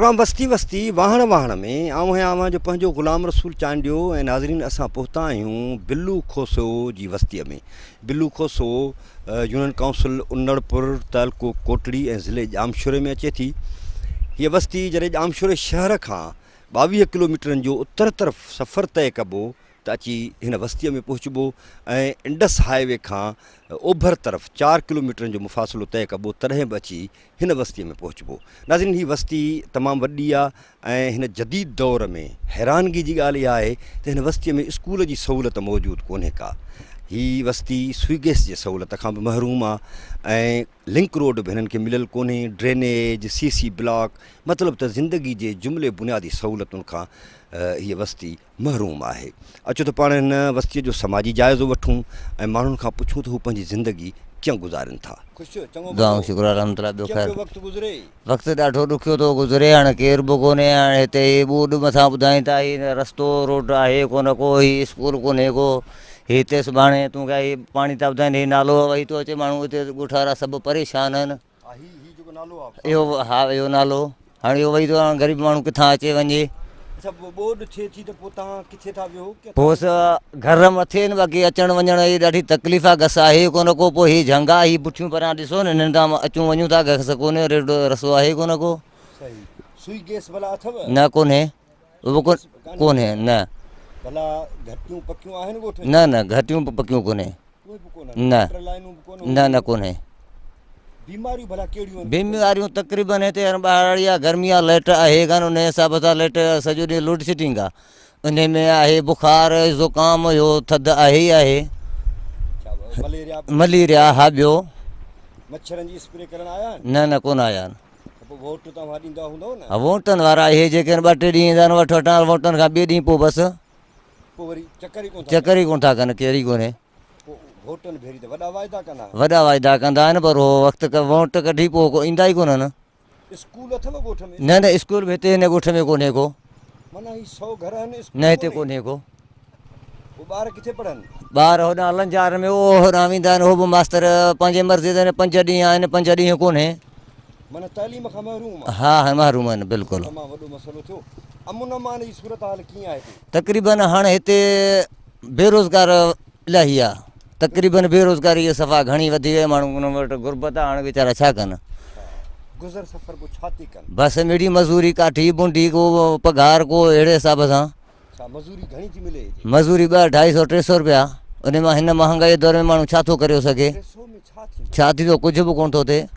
Programme वस्ती वस्ती वाहण वाहण में आऊं आवां जो पंहिंजो ग़ुलाम रसूल चांडियो ऐं नाज़रीन असां पहुता आहियूं बिल्लू खोसो जी वस्तीअ में। बिल्लू खोसो यूनियन काउंसिल उन्नड़पुर तालुको कोटड़ी ऐं ज़िले जामशोरे में अचे थी। हीअ वस्ती जॾहिं जामशोरे शहर खां 22 किलोमीटरनि जो उत्तर तरफ़ सफ़र तय कबो त अची हिन वस्तीअ में पहुचबो ऐं इंडस हाईवे खां ओभर तरफ़ 4 किलोमीटरनि जो मुफ़ासिलो तय कबो तॾहिं बि अची हिन वस्तीअ में पहुचबो। नाज़रीन हीअ वस्ती तमामु वॾी आहे ऐं हिन जदीद दौर में हैरानगी जी ॻाल्हि इहा आहे त हिन वस्तीअ में स्कूल जी सहूलियत मौजूदु कोन्हे का। ही वस्ती स्वीगेस जी सहूलियत खां बि महरूम आहे ऐं लिंक रोड बि हिननि खे मिलियल कोन्हे, ड्रेनेज, सीसी ब्लॉक, मतिलबु त ज़िंदगी जे जुमिले बुनियादी सहूलियतुनि खां हीअ वस्ती महरूम आहे। अचो त पाण हिन वस्तीअ जो समाजी जाइज़ो वठूं ऐं माण्हुनि खां पुछूं त हू पंहिंजी ज़िंदगी कीअं गुज़ारनि था। दुआऊं शुक्र अल्हम्दुलिल्लाह। ॿियो ख़ैर वक़्तु गुज़रे? वक़्तु ॾाढो ॾुखियो थो गुज़रे। हाणे केर बि कोन्हे। हाणे हिते ॿूॾ मथां ॿुधाईं था हीअ रस्तो रोड आहे कोन को, हीअ स्कूल कोन्हे को, हिते सुभाणे तूं क्या हीअ पाणी था ॿुधाइनि हीअ नालो वही थो अचे। माण्हू हिते ॻोठ वारा सभु परेशान आहिनि। इहो हा इहो नालो हाणे इहो वही थो। हाणे ग़रीब माण्हू किथां अचे वञे। पोइ घर मथे न बाक़ी अचणु वञण जी ॾाढी तकलीफ़ आहे। घस आहे कोन को। पोइ हीअ झंग आहे, हीअ पुठियूं परियां ॾिसो न, हिननि तां अचूं वञूं था, घस कोन्हे, रेडो रस्तो आहे कोन को। न कोन्हे उहो कोन्हे न न न घटियूं पकियूं कोन्हे न न न कोन्हे। बीमारियूं तक़रीबन हिते ॿाहिरि आहे, गर्मी आहे, लाइट आहे कान, उन हिसाब सां लाइट सॼो ॾींहुं लोड शेडिंग आहे। उन में आहे बुखार, ज़ुकाम, इहो थधि आहे ई आहे, मलेरिया हा। ॿियो न न कोन आया आहिनि। हा वोटनि वारा इहे जेके आहिनि 2-3 ॾींहं ईंदा आहिनि वठि वठण, वोटनि खां ॿिए ॾींहुं पोइ बसि चकर ई कोन था कनि, केर ई कोन्हे। वॾा वाइदा कंदा आहिनि पर उहो वक़्तु वोट कढी पोइ ईंदा ई कोन्हनि। न न स्कूल बि हिते हिन ॻोठ में कोन्हे को। न हिते कोन्हे को। ॿार होॾां अलंजार में उहो होॾां वेंदा आहिनि, उहो बि मास्तर पंहिंजे मर्ज़ी ते 5 ॾींहं आहिनि, 5 ॾींहं कोन्हे। हा हा महरूम आहिनि बिल्कुलु। तक़रीबन हाणे हिते बेरोज़गार इलाही आहे। तक़रीबन बेरोज़गारी सफ़ा घणी वधी वई। माण्हू उन वटि गुरबत आहे। हाणे वीचारा छा कनि? बसि मिड़ी मज़ूरी काठी बुंडी को पघार को अहिड़े हिसाब सां। मज़ूरी 200-250-300 रुपया। उन मां हिन महांगाई दौर में माण्हू छा थो करे सघे? छा थी थो? कुझु बि कोन थो थिए।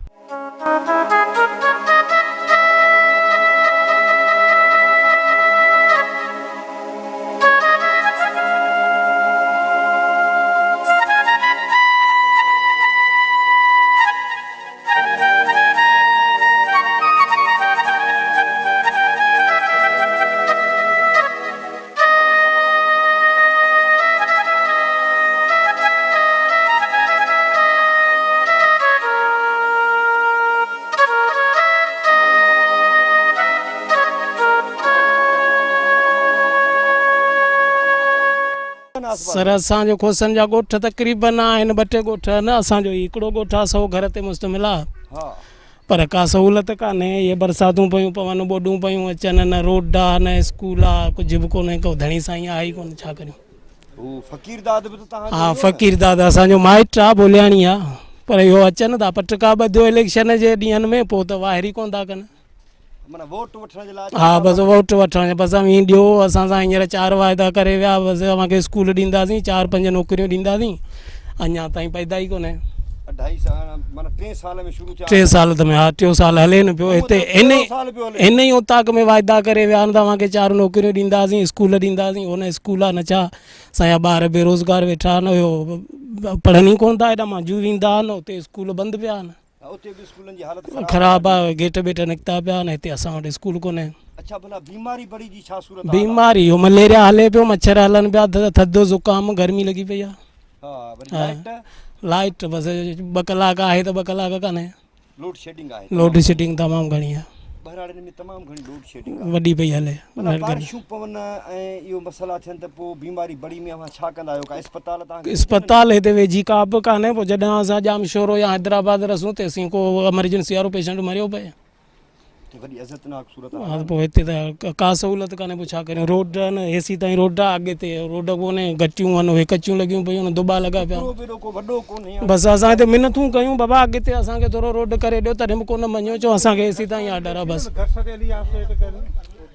सर असांजो खोसन जा ॻोठ तक़रीबन आहिनि 2-3 ॻोठ आहिनि। असांजो हिकिड़ो ॻोठ आहे, 100 घर ते मुश्तमिल आहे, पर का सहूलियत कान्हे। इहे बरसातूं पियूं पवनि, ॿोॾूं पियूं अचनि, न रोड आहे न स्कूल आहे, कुझु बि कोन्हे को। धणी साईं आहे ई कोन, छा करियूं? हा फ़क़ीर दादा असांजो माइट आहे, बोलियाणी आहे, पर इहो अचनि था पटका ॿधियो इलेक्शन जे ॾींहंनि में, पोइ त वाहिरी कोन था कनि। हा बसि वोट वठण बसि ॾियो। असां सां हींअर 4 वाइदा करे विया, बसि अव्हांखे स्कूल ॾींदासीं, 4-5 नौकरियूं ॾींदासीं, अञा ताईं पैदा ई कोन्हे। 3 साल में हा 3 साल हले न पियो हिते। इन ई उताक में वाइदा करे विया आहिनि, तव्हांखे 4 नौकरियूं ॾींदासीं, स्कूल ॾींदासीं, हुन स्कूल आहे न छा। असांजा ॿार बेरोज़गार वेठा आहिनि, इहो पढ़नि ई कोन था। हेॾा मांजू वेंदा आहिनि, हुते स्कूल बंदि पिया आहिनि, ख़राब आहे, गेट बेट निकिता पिया आहिनि। हिते असां वटि स्कूल कोन्हे। बीमारी इहो मलेरिया हले पियो, मच्छर हलनि पिया, थधो ज़ुकाम, गर्मी लॻी पई आहे। लाइट बसि 2 कलाक आहे त 2 कलाक कान्हे। लोड शेडिंग तमामु घणी आहे, वॾी पई हले। इस्पताल हिते वेझी का बि कान्हे। पोइ जॾहिं असां जामशोरो या हैदराबाद रसूं तेसीं को एमरजेंसी वारो पेशेंट मरियो पए। वॾी इज़तनाक सूरत हा पोइ हिते त का सहूलियत कान्हे पोइ छा करियूं रोड न एसी ताईं रोड आहे अॻिते रोड कोन्हे गटियूं आहिनि उहे कचियूं लॻियूं पियूं आहिनि दुबा लॻा पिया वॾो कोन्हे बसि असां हिते मिनथूं कयूं बाबा अॻिते असांखे थोरो रोड करे ॾियो तॾहिं बि कोन मञियो चओ असांखे एसी ताईं ऑडर आहे बसि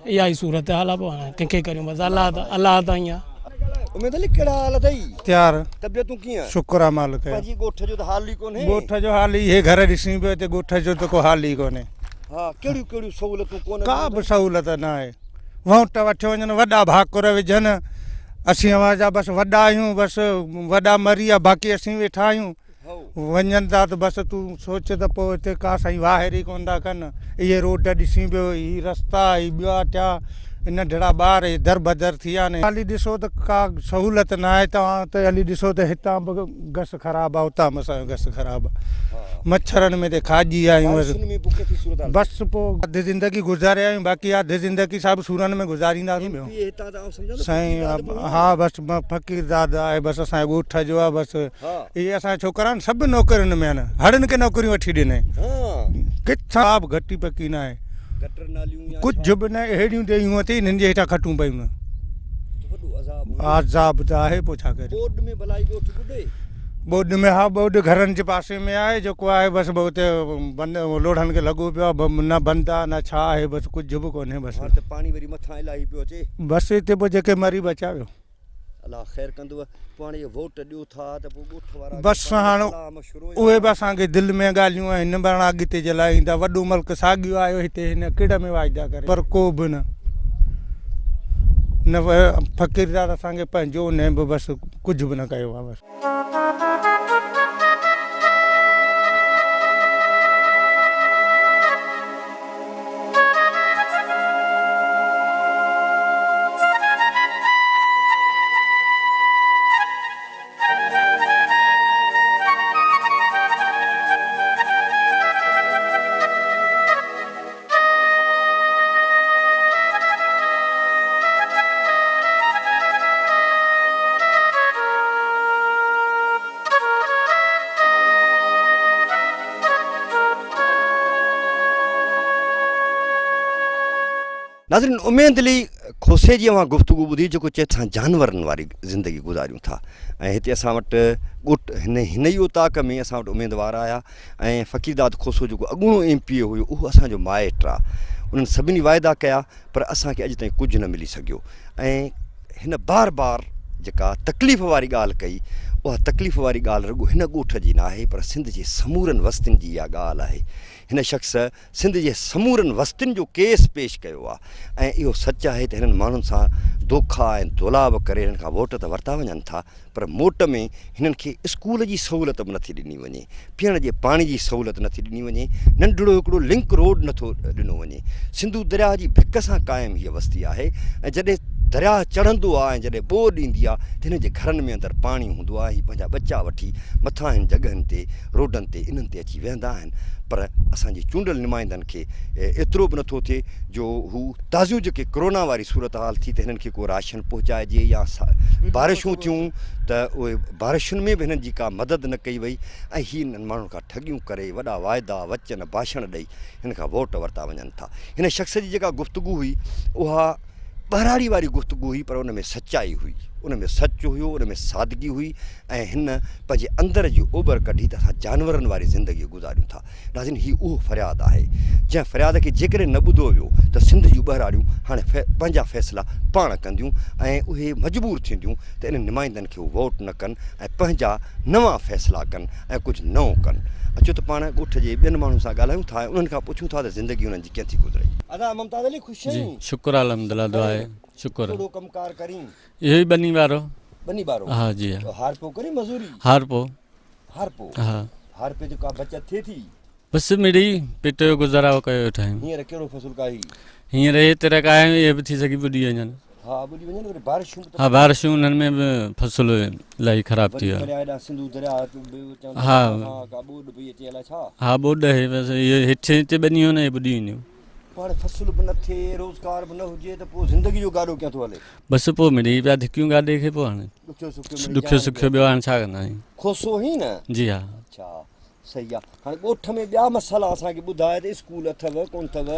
इहा ई सूरत हाल आहे पोइ हाणे कंहिंखे करियूं बसि अलाह ताईं आहे उमेद अली कहिड़ा हाल अथई त्यार तबियतूं कीअं शुक्र आहे मालिक जो पंहिंजी ॻोठ जो त हाल ई कोन्हे ॻोठ जो हाल इहे घर ॾिसी पियो हिते ॻोठ जो त को हाल ई कोन्हे हा कहिड़ियूं कहिड़ियूं सहूलियतूं कोन का बि सहूलियत न आहे वोट वठी वञनि वॾा भाकुर विझनि असीं अवां जा बसि वॾा आहियूं बसि वॾा मरी विया बाक़ी असीं वेठा आहियूं वञनि था त बसि तूं सोच त पोइ हिते का साईं वाहिरी कोन था कनि इहे रोड ॾिसी पियो हीअ रस्ता हीअ ॿिया टिया नंढड़ा ॿार दर बदर थी विया आहिनि हली ॾिसो त का सहूलियत न आहे तव्हां त हली ॾिसो त हितां बि गस ख़राबु आहे उतां बि असांजो गस ख़राबु आहे मच्छरनि में त खाजी आहियूं बसि पोइ अधु ज़िंदगी गुज़ारे आहियूं बाक़ी अधु ज़िंदगी सभु सूरनि में गुज़ारींदासीं ॿियो साईं हा बसि फ़क़ीरदाद आहे बसि असांजे ॻोठ जो आहे बसि इहे असांजा छोकिरा आहिनि सभु नौकरियुनि में आहिनि हड़नि खे नौकरियूं वठी ॾिनई किथां बि घटी पकी न आहे कुझु बि न अहिड़ियूं ॾेयूं अथई हिननि जे हेठां खटूं पयूं न आज़ाब त आहे पोइ छा करे बोड में हा बोड घरनि जे पासे में आहे जेको आहे बसि हुते बंदि लोढ़नि खे लॻो पियो आहे न बंदि आहे न छा आहे बसि कुझु बि कोन्हे बसि पाणी वरी मथां इलाही पियो अचे बसि हिते पोइ जेके मरी बचा वियो अलाह ख़ैर कंदव पोइ हाणे वोट ॾियो था त पोइ ॻोठ वारा बसि हाणे उहे बि असांखे दिलि में ॻाल्हियूं आहिनि निबरण अॻिते जे लाइ ईंदा वॾो मुल्क साॻियो आयो हिते हिन किड़ में वाइदा करे पर को बि न फ़क़ीरदार असांखे पंहिंजो न बि बसि कुझु बि न कयो आहे बसि नाज़रीन उमेद अली खोसे जी अवां गुफ़्तगू ॿुधी जेको चए था जानवरनि वारी ज़िंदगी गुज़ारियूं था ऐं हिते असां वटि ॻोठ हिन ई ओताक में असां वटि उमेदवार आया ऐं फ़क़ीरदाद खोसो जेको अॻूणो MP हुयो उहो असांजो माइट आहे उन्हनि सभिनी वाइदा कया पर असांखे अॼु ताईं कुझु न मिली सघियो ऐं हिन बार बार जेका तकलीफ़ वारी ॻाल्हि कई उहा तकलीफ़ वारी ॻाल्हि रुॻो हिन ॻोठ जी न आहे पर सिंध जे समूरनि वस्तियुनि जी इहा ॻाल्हि आहे हिन शख़्स सिंध जे समूरनि वस्तियुनि जो केस पेश कयो आहे ऐं इहो सच आहे त हिननि माण्हुनि सां दोखा ऐं दोलाब करे हिननि खां वोट त वरिता वञनि था पर मोट में हिननि खे स्कूल जी सहूलियत बि नथी ॾिनी वञे पीअण जे पाणी जी सहूलियत नथी ॾिनी वञे नंढिड़ो हिकिड़ो लिंक रोड नथो ॾिनो वञे सिंधू दरिया जी भिक सां क़ाइमु हीअ वस्ती आहे ऐं जॾहिं दरिया चढ़ंदो आहे ऐं जॾहिं ॿोॾि ईंदी आहे त हिन जे घरनि में अंदरि पाणी हूंदो आहे हीअ पंहिंजा बचा वठी मथां हिन जॻहियुनि ते रोडनि ते इन्हनि ते अची वेहंदा आहिनि पर असांजे चूंडियल नुमाइंदनि खे एतिरो बि नथो थिए जो हू ताज़ियूं जेके कोरोना वारी सूरत हाल थी त हिननि खे को राशन पहुचाइजे या बारिशूं थियूं त उहे बारिशुनि में बि हिननि जी का मदद न कई वई ऐं हीअ हिननि माण्हुनि खां ठगियूं करे वॾा वाइदा वचन भाषण ॾेई हिन खां वोट वरिता वञनि था हिन शख़्स जी जेका गुफ़्तगू हुई उहा ॿहिराड़ी वारी गुफ़्तगू हुई पर उन में सचाई हुई उन में सच हुयो उन में सादगी हुई ऐं हिन पंहिंजे अंदरि जी ओभर कढी त असां जानवरनि वारी ज़िंदगी गुज़ारियूं था नाज़रीन हीअ उहो फ़रियाद आहे जंहिं फ़रियाद खे जेकॾहिं न ॿुधो वियो त सिंध जूं ॿहिराड़ियूं हाणे पंहिंजा फ़ैसिला पाण कंदियूं ऐं उहे मजबूर थींदियूं त इन नुमाइंदनि खे उहे वोट न कनि ऐं पंहिंजा नवां फ़ैसिला कनि ऐं कुझु नओं कनि अचो त पाण ॻोठ जे ॿियनि माण्हुनि सां ॻाल्हायूं था उन्हनि खां पुछूं था त ज़िंदगी उन्हनि जी कीअं थी गुज़रे अदा मुमताज़ अली ख़ुशि जी शुक्र अल्हम्दुलिल्लाह दुआ आहे शुक्र थोरो कमकार करीं इहो ई बनी वारो बनी बारो हाँ जी हाँ हार पो करी मजूरी हार पो हाँ हार पे जो का बचत थे थी बस मिड़ी पेट जो गुज़ारो कयो टाइम हींअर कहिड़ो फसल काई हींअर हे तरह का आहे ये भी थी सकी ॿुॾी वञनि हाँ ॿुॾी वञनि वरी बारिशूं हाँ बारिशूं उन्हनि में बि फसल इलाही ख़राब थी आहे दरिया सिंधू दरिया हाँ का ॿोॾ पई अचे अलाए छा हाँ ॿोॾ आहे बसि इहे हेठि हिते ॿनियूं न ॿुॾी वेंदियूं पाण फसल बि न थिए रोज़गार बि न हुजे त पोइ ज़िंदगी जो गाॾो कीअं थो हले बसि पोइ मिड़ी पिया धिकियूं गाॾे खे पोइ हाणे ॾुखियो सुखियो ॿियो हाणे छा कंदा आहियूं खोसो ई न जी हा अच्छा सही आहे। हाणे ॻोठ में ॿिया मसाला असांखे ॿुधाए त स्कूल अथव कोन अथव,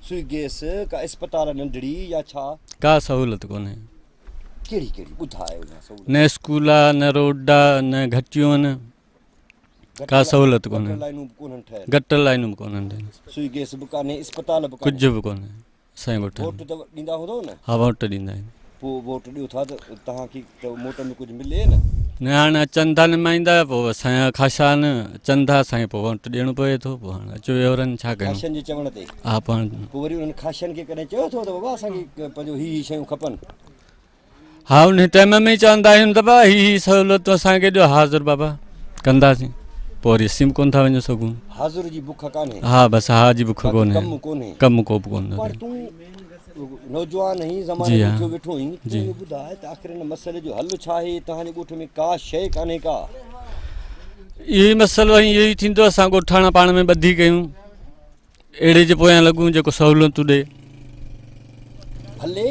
सुई गैस का इस्पताल नंढड़ी या छा का सहूलियत कोन्हे, कहिड़ी कहिड़ी ॿुधायो अञा सहूलियत? न स्कूल आहे, न रोड आहे, न घटियूं आहिनि, का सहूलियत गटर कोन्हे, लाइनूं बि कोन्हनि ठहियल, गटर लाइनूं बि कोन्हनि, सुई गैस बि कान्हे, इस्पताल बि कान्हे, कुझु बि कोन्हे असांजे ॻोठ वोट में। त ॾींदा हूंदव न? हा वोट ॾींदा आहिनि। पोइ वोट ॾियो था त तव्हांखे त वोट में कुझु मिले न? न हाणे अचनि था निमाईंदा, पोइ असांजा ख़ासा आहिनि, अचनि था असांखे पोइ वोट ॾियणो पए थो, पोइ हाणे अचो वियोरनि छा कयूं। ख़ासनि जे चवण ते हा पाण पोइ वरी उन्हनि ख़ासनि खे कॾहिं चयो अथव त बाबा असांखे पंहिंजो ही शयूं खपनि? हा उन टाइम में ई चवंदा आहियूं त भाउ ही सहूलियतूं असांखे ॾियो, हाज़ुर बाबा कंदासीं, पोइ वरी सिम कोन था वञी सघूं। हाज़ुर जी बुख कान्हे, हा बसि हा जी बुख कोन्हे, कमु कोन्हे, कमु को बि कोन्हे। पर तूं नौजवान ही जी ज़माने हा। में वेठो आहीं, तूं इहो ॿुधाए त आख़िर हिन मसइले जो हल छा आहे? तव्हांजे ॻोठ में का शइ कान्हे का? इहो ई मसइलो इहो ई थींदो, असां ॻोठाणा पाण में ॿधी कयूं, अहिड़े जे पोयां लॻूं जेको सहूलियतूं ॾे। भले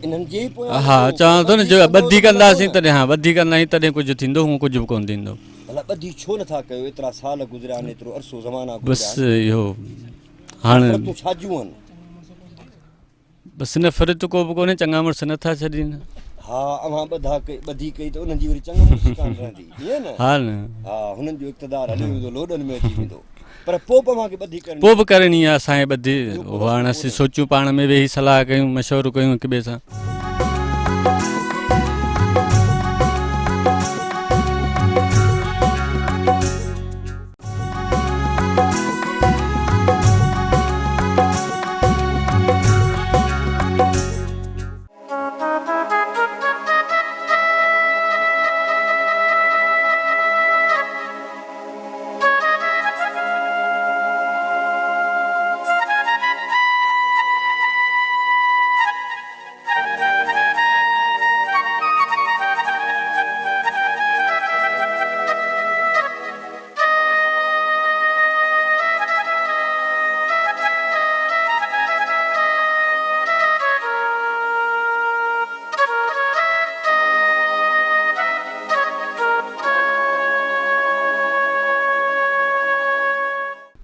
इन्हनि जे ई पोयां हा लॻो, चवां थो न, जो कंदो ॿधी त कंदासीं न। तॾहिं, हा ॿधी कंदासीं तॾहिं कुझु थींदो, हूअं कुझु बि कोन थींदो। भला ॿधी छो नथा कयो? एतिरा साल गुज़रिया आहिनि, एतिरो अरसो ज़माना गुज़रिया बसि इहो हाणे तूं छाजियूं आहिनि? बसि नफ़रत को बि कोन्हे, चङा मुड़ुस नथा छॾीनि। हा अवां ॿधी कई त उन्हनि जी वरी चङो मुड़ुस कान रहंदी, ईअं न? हा न, हा हुननि जो इक़्तिदार हली वेंदो, लोॾनि में अची वेंदो, पर पोइ बि अव्हांखे ॿधी करणी। पोइ बि करणी आहे असांखे ॿधी, उहो हाणे असीं सोचूं पाण में वेही सलाह कयूं, मशवरो कयूं हिक ॿिए सां।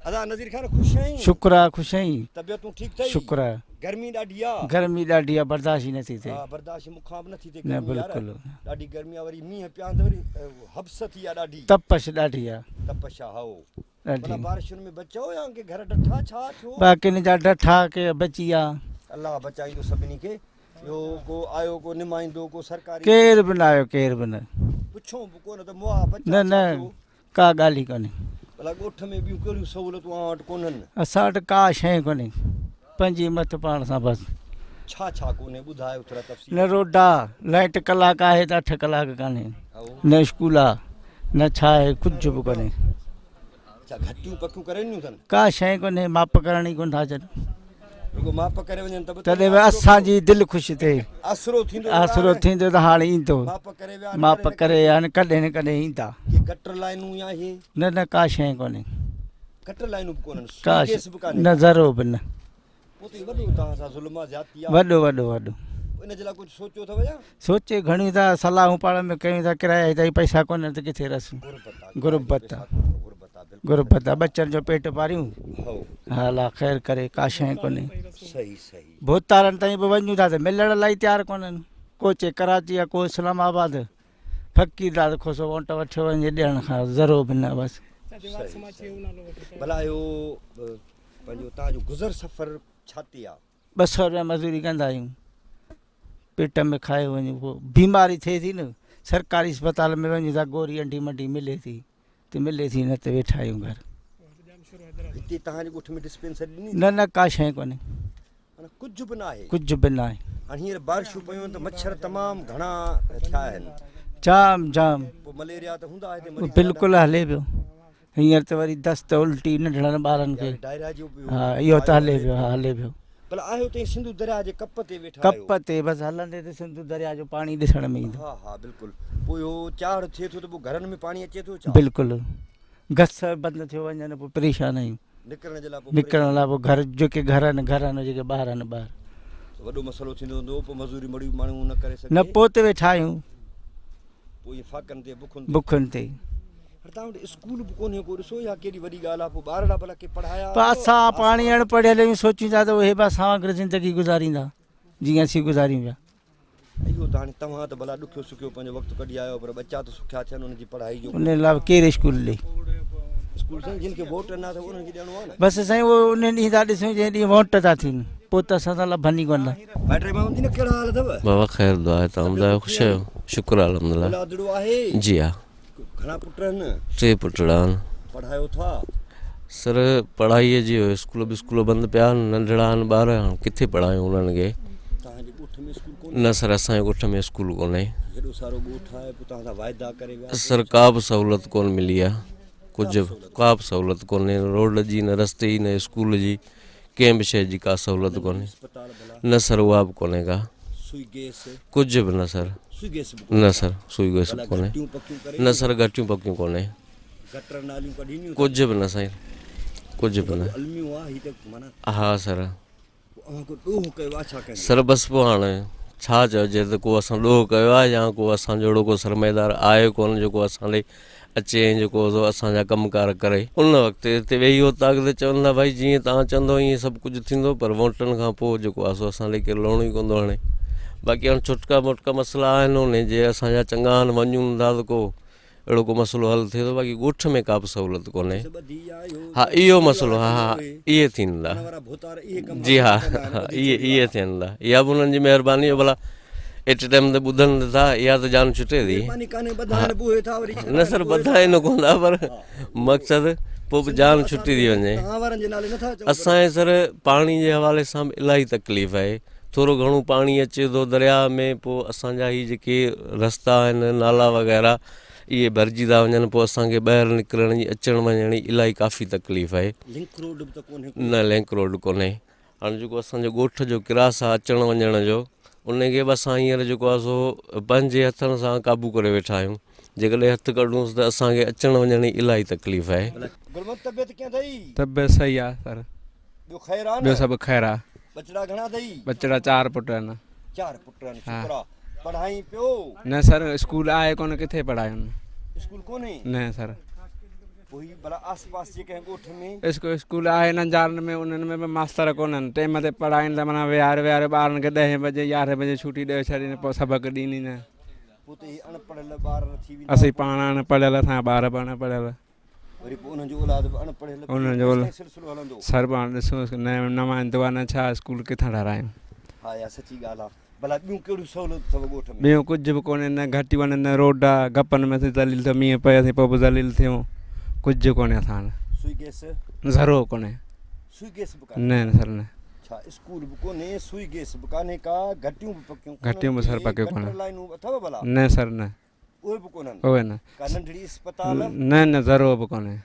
अदा नज़ीर ख़ान ख़ुश आहीं? शुक्र आहे, ख़ुशि आहीं? तबियतूं ठीकु अथई? शुक्र आहे। गर्मी ॾाढी आहे? गर्मी ॾाढी आहे, बर्दाश्त ई नथी थिए। हा बर्दाश्त मूंखां बि नथी थिए न गर्मी यार, बिल्कुलु, ॾाढी गर्मी आहे, वरी मींहं पिया त वरी हब्स थी आहे ॾाढी, तपश ॾाढी आहे, तपश आहे हो। ॾाढी। भला बारिशुनि में बचो या के घर डठा छा थियो? बाक़ी हिन जा डठा के बची विया, अल्लाह बचाईंदो सभिनी खे। ॿियो को आयो को निमाईंदो को सरकारी केर बि न आयो, केर बि न, पुछूं बि कोन त मुआ बचा न न का ॻाल्हि ई कोन्हे। भला ॻोठ में ॿियूं कहिड़ियूं सहूलियतूं अव्हां वटि कोन्हनि? असां वटि का शइ कोन्हे, पंहिंजी मत पाण सां बसि। छा छा कोन्हे ॿुधायो थोरा तफ़सील? न रोड आहे, लाइट कलाक आहे त 8 कलाक कान्हे, न स्कूल आहे, न छा आहे, कुझु बि कोन्हे। अच्छा घटियूं पकियूं करे ॾिनियूं अथनि? का शइ कोन्हे, माप करणी कोन था अचनि, रुगो माप करे वञनि त बि तॾहिं बि असांजी दिलि ख़ुशि थिए, आसरो थींदो, आसरो थींदो त हाणे ईंदो, माप करे विया माप करे हाणे कॾहिं न कॾहिं ईंदा। के गटर लाइनूं या हे न न का शइ कोन्हे, गटर लाइनूं बि कोन्हनि, का गैस बि कान्हे, न ज़रो बि न, पोइ त वॾो तव्हां सां ज़ुल्म आहे, ज़्यादती आहे। वॾो वॾो वॾो इन जे लाइ कुझु सोचियो अथव या? सोचे घणियूं था सलाहूं पाण में कयूं था, किराया ताईं पैसा कोन्हे त किथे रसूं, गुरबत आहे, गुरबत आहे, बच्चनि जो पेट पारियूं, हाला ख़ैर करे का शइ कोन्हे। सही सही। भूतारनि ताईं बि वञूं था त मिलण लाइ तयारु कोन्हनि, को चए कराची आहे, को इस्लामाबाद, फ़क़ीर आहे त खोसो वोट वठियो वञे ॾियण खां ज़रो बि न बसि। भला इहो पंहिंजो तव्हांजो गुज़र सफ़र छा थी आहे? 200 रुपया मज़ूरी कंदा आहियूं, पेट में खाए वञूं, पोइ बीमारी थिए थी न, सरकारी अस्पताल में वञूं था, गोरी अंडी मंडी मिले थी त मिले थी, न त वेठा आहियूं घर। हिते तव्हांजे ॻोठ में डिस्पेंसरी ॾिनी? न न का शइ कोन्हे, कुझु बि न आहे, कुझु बि न आहे, हाणे हींअर बारिशूं पयूं त मच्छर तमामु घणा थिया आहिनि, जाम जाम, पोइ मलेरिया त हूंदा हिते? बिल्कुलु हले पियो, हींअर त वरी दस्त उल्टी नंढड़नि ॿारनि खे, डायरिया जो बि हा इहो त हले पियो, हा हले पियो। भला आहियो त सिंधु दरिया जे कप ते वेठा कप ते बसि हलंदे त सिंधु दरिया जो पाणी ॾिसण में ईंदो, हा हा बिल्कुलु। पोइ इहो चाढ़ थिए थो त पोइ घरनि में पाणी अचे थो छा? बिल्कुलु, गस बंदि थियो वञनि पोइ परेशान आहियूं, निकिरण जे लाइ पोइ निकिरण लाइ पोइ घर जेके घर आहिनि घर आहिनि, जेके ॿार आहिनि ॿार, वॾो मसइलो थींदो हूंदो, पोइ मज़ूरी मड़ी माण्हू न करे सघे, न पोइ त वेठा आहियूं पोइ इहे फाकनि ते बुखुनि बुखनि ते, तव्हां वटि स्कूल बि कोन्हे को ॾिसो या केॾी वॾी ॻाल्हि आहे पोइ ॿार भला के पढ़ाया पर असां पाणी अणपढ़ियल आहियूं सोचूं था त उहे बि असां वांगुरु ज़िंदगी गुज़ारींदा जीअं असीं गुज़ारियूं पिया इहो त हाणे तव्हां त भला ॾुखियो सुखियो पंहिंजो वक़्तु कढी आयो पर बच्चा त सुखिया थियनि उनजी पढ़ाई जो उन लाइ कहिड़े स्कूल ॾे स्कूल साईं जिन खे वोट न अथव उन्हनि खे ॾियणो आहे न बसि साईं उहो उन ॾींहुं था ॾिसूं जंहिं ॾींहुं वोट था थियनि पोइ त असां त लभनि ई कोन था बैटरी माण्हुनि जी न कहिड़ा हाल अथव बाबा ख़ैर दुआ आहे तव्हां ॿुधायो ख़ुशि आहियो शुक्र अलहमदिल्ला औलादड़ो आहे जी हा घणा पुट आहिनि 3 पुटड़ा आहिनि पढ़ायो था सर पढ़ाईअ जी स्कूल स्कूल बंदि पिया आहिनि नंढड़ा आहिनि ॿार हाणे किथे पढ़ायूं उन्हनि खे तव्हांजे ॻोठ में स्कूल कोन्हे न सर असांजे ॻोठ में स्कूल कोन्हे हेॾो सारो ॻोठ आहे पोइ तव्हां सां वाइदा करे विया सर का बि सहूलियत कोन मिली आहे कुझु बि का बि सहूलियत कोन्हे रोड जी न रस्ते जी न स्कूल जी कंहिं बि शइ जी का सहूलियत कोन्हे अस्पताल भला न सर उहा बि कोन्हे का सुई गैस कुझु बि न सर सुई गैस बि न सर सुई गैस भला कोन्हे घटियूं पकियूं करे न सर घटियूं पकियूं कोन्हे गटर नालियूं कढीनियूं कुझु बि न साईं कुझु बि न अलमियूं आहे हीअ त माना हा सर अव्हां को ॾोह कयो आहे छा कयो सर बसि पोइ हाणे छा चइजे त को असां ॾोह कयो आहे या को असांजो अहिड़ो को सरमाएदार आहे कोन जेको असां ॾे अचे ऐं जेको असांजा कमकार करे उन वक़्तु हिते वेही हो त अॻिते चवंदा भाई जीअं तव्हां चवंदो ईअं सभु कुझु थींदो पर वोटनि खां पोइ जेको आहे सो असां ॾे केरु लहणो ई कोन थो हाणे बाक़ी हाणे छुटका मुटका मसइला आहिनि उन जे असांजा चङा आहिनि वञूं था त को अहिड़ो को मसइलो हल थिए थो बाक़ी ॻोठ में का बि सहूलियत कोन्हे हा इहो मसइलो हा हा इहे थींदा जी हा इहे थियनि था इहा बि उन्हनि जी महिरबानी भला एट टाइम ते ॿुधनि था इहा त जान छुटे थी न सर ॿधाइनि कोन था पर मक़सदु पोइ बि जान छुटी थी वञे असांजे सर पाणी जे हवाले सां बि इलाही तकलीफ़ आहे थोरो घणो पाणी अचे थो दरिया में पोइ असांजा ही जेके रस्ता आहिनि नाला वग़ैरह इहे भरिजी था वञनि पोइ असांखे ॿाहिरि निकिरण जी अचण वञण जी इलाही काफ़ी तकलीफ़ आहे न लिंक रोड कोन्हे हाणे जेको असांजो ॻोठ जो किरास आहे अचण वञण जो उनखे बि असां हींअर जेको आहे सो पंहिंजे हथनि सां क़ाबू करे वेठा आहियूं जेकॾहिं हथु कढूंसि त असांखे अचण वञण जी इलाही तकलीफ़ आहे तबियत सही आहे सर ॿियो सभु ख़ैरु आहे बचड़ा घणा अथई बचड़ा 4 पुट आहिनि 4 पुट आहिनि छोकिरा पढ़ाई पियो न सर स्कूल आहे कोन किथे पढ़ायूं स्कूल कोन्हे न सर पोइ भला आसपास जे कंहिं ॻोठ में स्कूल आहे नंजारनि में उन्हनि में बि मास्तर कोन्हनि टाइम ते पढ़ाइनि त माना विहारे ॿारनि खे 10 बजे 11 बजे छुटी ॾेई छॾीनि पोइ सबक़ु ॾींदी न पोइ त अनपढ़ियल ॿार थी वेंदा असीं पाण अनपढ़ियल असांजा ॿार बि अनपढ़ियल वरी पोइ उन्हनि जो औलाद बि अनपढ़ियल उन्हनि जो सिलसिलो हलंदो सर पाण ॾिसूं नवां ईंदो आहे न छा स्कूल किथां ठारायूं हा या सची ॻाल्हि आहे भला ॿियूं कहिड़ियूं सहूलियत अथव ॻोठ में ॿियो कुझु बि कोन्हे न घटि वञनि न रोड आहे गपनि में ज़लील थियो मींहं पए असीं पोइ बि ज़लील थियूं कुझु कोन्हे असां सुई गैस ज़रो कोन्हे सुई गैस बि न सर न छा स्कूल बि कोन्हे सुई गैस बि कान्हे का घटियूं बि पकियूं घटियूं बि सर पकियूं कोन्हे लाइनूं अथव भला न सर न उहे बि कोन्हनि उहे न का नंढड़ी अस्पताल न ज़रो बि कोन्हे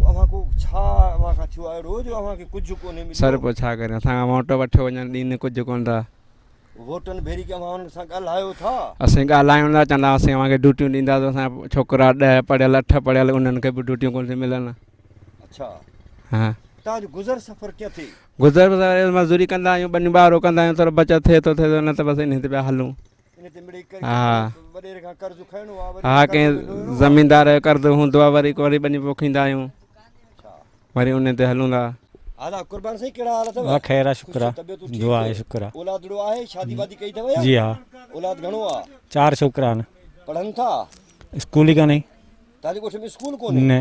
अव्हां को छा अव्हां खां थियो आहे रोज़ अव्हां खे कुझु कोन्हे सर पोइ छा करियूं असां वोट वठो वञनि ॾींहं कुझु कोन था वोटनि भेरी के अव्हां हुननि सां ॻाल्हायो था असीं ॻाल्हायूं था चवंदा असीं अव्हांखे ड्यूटियूं ॾींदा त असां छोकिरा 10 पढ़ियल 8 पढ़ियल उन्हनि खे बि ड्यूटियूं कोन थी मिलनि अच्छा हा तव्हांजो गुज़र सफ़र कीअं थिए गुज़र मज़दूरी कंदा आहियूं ॿिनि ॿारो कंदा आहियूं थोरो बचत थिए थो न त बसि इन ते पिया हलूं हा वॾेरे खां कर्ज़ु खणणो आहे हा कंहिं ज़मीनदार जो कर्ज़ु हूंदो आहे वरी ॿिनि पोखींदा आहियूं वरी उन ते हलूं था आला कुर्बान साईं कहिड़ा हाल अथव हा ख़ैरु आहे शुक्र आहे दुआ आहे शुक्र आहे औलादड़ो आहे शादी वादी कई अथव जी हा औलाद घणो आहे 4 छोकिरा आहिनि पढ़नि था स्कूल ई कान्हे तव्हांजे ॻोठ में स्कूल कोन्हे न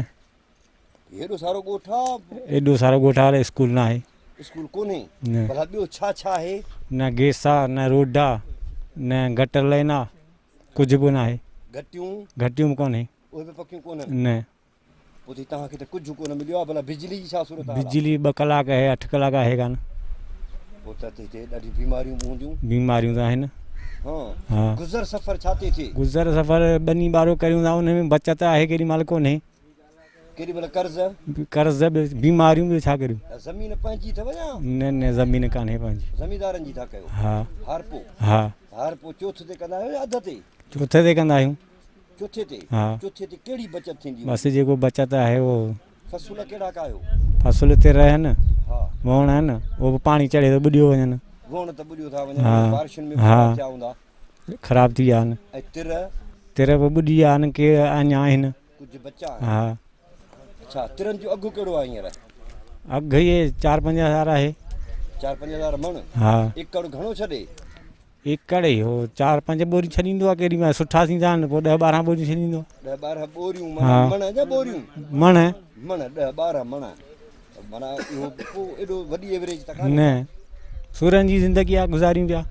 हेॾो सारो ॻोठ आहे एॾो सारो ॻोठ आहे स्कूल न आहे स्कूल कोन्हे न भला ॿियो छा छा आहे न गैस आहे न रोड आहे न गटर लाइन आहे कुझु बि न आहे घटियूं बि कोन्हे उहे बि पकियूं कोन्हनि न पोइ तव्हांखे त कुझु कोन मिलियो आहे भला बिजली जी छा सूरत आहे बिजली 2 कलाक आहे 8 कलाक आहे कान पोइ त हिते ॾाढी बीमारियूं बि हूंदियूं बीमारियूं त आहिनि हा गुज़र सफ़र छा थी थिए गुज़र सफ़र ॿनी ॿारो करियूं था उन में बचत आहे केॾी महिल कोन्हे केॾी महिल कर्ज़ बीमारियूं बि छा करियूं ज़मीन पंहिंजी अथव या न ज़मीन कान्हे पंहिंजी ज़मींदारनि जी था कयो हा हार पोइ चौथ ते कंदा आहियो या अध ते चौथे ते कंदा आहियूं चौथे ते हा चौथे ते कहिड़ी बचत थींदी बसि जेको बचत आहे उहो फ़सुल कहिड़ा कयो फ़सुल ते रहनि हा वण आहिनि उहो बि पाणी चढ़े थो ॿुॾियो वञनि वण त ॿुॾियो था वञनि हा बारिशुनि में ख़राबु थी विया आहिनि ऐं तिर तिर बि ॿुॾी विया आहिनि के अञा आहिनि कुझु बचा हाँ अच्छा तिरनि जो अघु कहिड़ो आहे हींअर अघु ये 4-5 हज़ार आहे 4-5 हज़ार मण हाँ एकड़ घणो छॾे एकड़ ई हो 4-5 बोरी छॾींदो आहे केॾी महिल सुठा थींदा आहिनि पोइ 10-12 बोरी छॾींदो आहे 10-12 बोरियूं हा। मण जा बोरियूं मण 10-12 मण माना इहो पोइ एॾो वॾी एवरेज त कान्हे न सूरनि जी ज़िंदगी आहे गुज़ारियूं पिया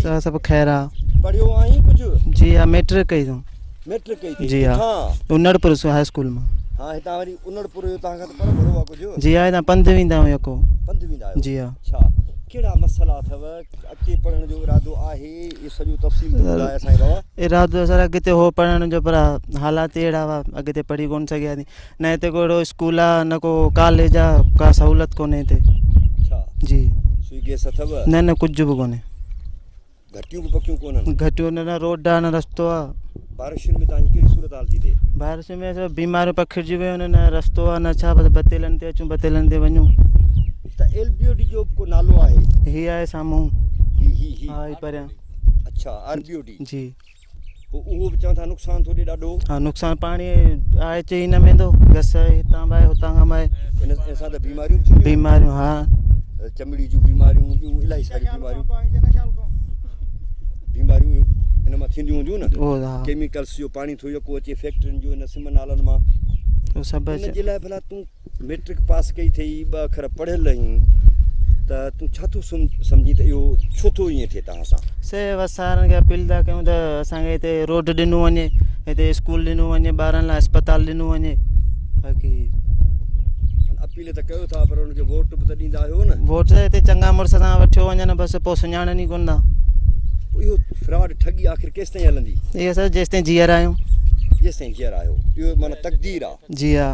सर सब खैर आहे पढ़ियो आहीं कुझु जी हाँ मैट्रिक कई अथऊं मैट्रिक कई थी जी हाँ उन्नड़पुर हाई स्कूल में हाँ हितां वरी उन्नड़पुर जो तव्हां खां त पर भरो आहे कुझु जी हाँ हितां पंधु वेंदा आहियूं यको पंधु वेंदा आहियो जी हाँ अच्छा कहिड़ा मसइला अथव अॻिते पढ़ण जो इरादो आहे इहो सॼो तफ़सील ॿुधाए असांखे बाबा इरादो सर अॻिते हो पढ़ण जो पर हालात अहिड़ा हुआ अॻिते पढ़ी कोन सघिया थी न हिते को अहिड़ो स्कूल आहे न को कॉलेज आहे का सहूलियत कोन्हे हिते अच्छा जी सुई गैस अथव न कुझु बि कोन्हे घटियूं बि पकियूं कोन्हनि घटियूं न रोड आहे न रस्तो आहे बारिशुनि में तव्हांजी कहिड़ी सूरत हाल थी थिए बारिश में सब बीमारियूं पखिड़िजी वियूं आहिनि न रस्तो आहे न छा बसि बतेलनि ते अचूं बतेलनि ते वञूं त LBOD जो को नालो आहे हीअ आहे साम्हूं ही हा ही परियां अच्छा RBOD जी पोइ उहो बि चवनि था नुक़सानु थो ॾे ॾाढो हाँ नुक़सान पाणी आहे चई न वेंदो घस हितां बि आहे हुतां खां बि आहे इन सां त बीमारियूं बि थींदियूं बीमारियूं हा चमड़ी जूं बीमारियूं ॿियूं इलाही सारियूं बीमारियूं इन मां थींदियूं हूंदियूं न उहो हा केमिकल्स जो पाणी थो यको अचे फैक्ट्रियुनि जो इन सिम नालनि मां उहो सभु इन जे लाइ भला तूं मैट्रिक पास कई अथई 2 अखर पढ़ियल आहीं त तूं छा थो सम्झी त इहो छो थो ईअं थिए तव्हां सां से वसारनि खे अपील था कयूं त असांखे हिते रोड ॾिनो वञे हिते स्कूल ॾिनो वञे ॿारनि लाइ अस्पताल ॾिनो वञे बाक़ी अपील त कयो था पर हुनखे वोट बि त ॾींदा आहियो न वोट हिते चङा मुड़ुस सां वठियो वञनि बसि पोइ सुञाणनि ई कोन था पोइ इहो फ्रॉड ठगी आख़िर केसि ताईं हलंदी इहे असां जेसि ताईं जीअर आहियूं जेसि ताईं जीअर आहियो इहो माना तक़दीर आहे जी हा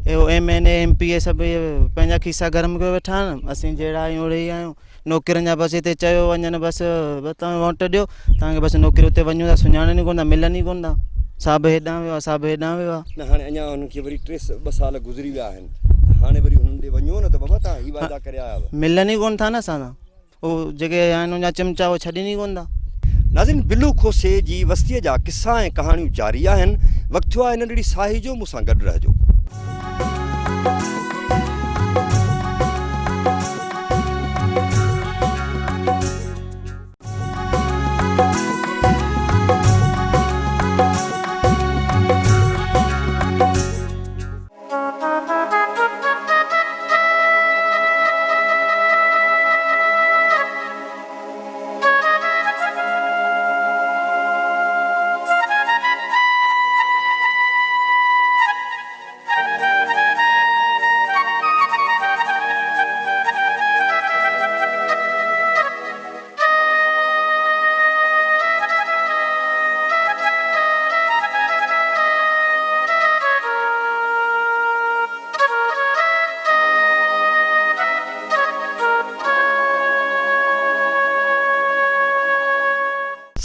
इहो MNA MP सभु इहे पंहिंजा खीसा गरम करे वेठा आहिनि असीं जहिड़ा आहियूं ओड़े ई आहियूं नौकिरियुनि जा बसि हिते चयो वञनि बसि तव्हां वोट ॾियो तव्हांखे बसि नौकिरी हुते वञूं था सुञाणनि ई कोन था मिलनि ई कोन था साहिबु हेॾां वियो आहे साहिबु हेॾां वियो आहे न हाणे अञा हुनखे वरी 2 साल गुज़री विया आहिनि त हाणे वरी हुननि ॾे वञो न त बाबा तव्हां ही वाइदा करे आया आहियो मिलनि ई कोन था न असां सां उहो जेके आहिनि उनजा चिमचा उहे छॾीनि ई कोन था नाज़रीन बिल्लू खोसे जी वस्तीअ जा किस्सा ऐं कहाणियूं जारी आहिनि वक़्तु थियो आहे हिन ॾिड़ी साही जो मूंसां गॾु रहिजो